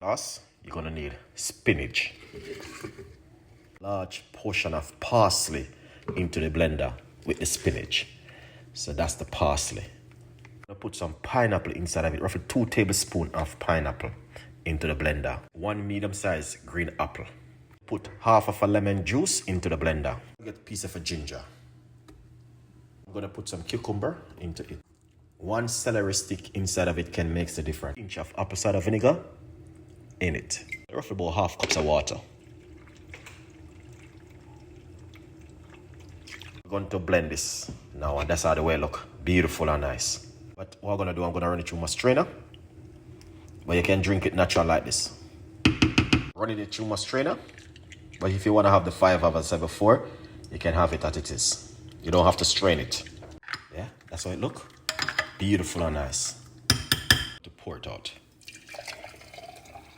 Last, you're gonna need spinach. Large portion of parsley into the blender with the spinach. So that's the parsley. I'm gonna put some pineapple inside of it, roughly 2 tablespoons of pineapple into the blender. 1 medium-sized green apple. Put half of a lemon juice into the blender. Get a piece of a ginger. I'm gonna put some cucumber into it. 1 celery stick inside of it can make the difference. Pinch of apple cider vinegar in it. Roughly about 1/2 cups of water. I'm going to blend this now, and that's how the way it look. Beautiful and nice. But what I'm gonna do, I'm gonna run it through my strainer. But you can drink it natural like this. Running it through my strainer. But if you want to have the 5 as I said before, you can have it as it is. You don't have to strain it. Yeah, that's how it look. Beautiful and nice. To pour it out.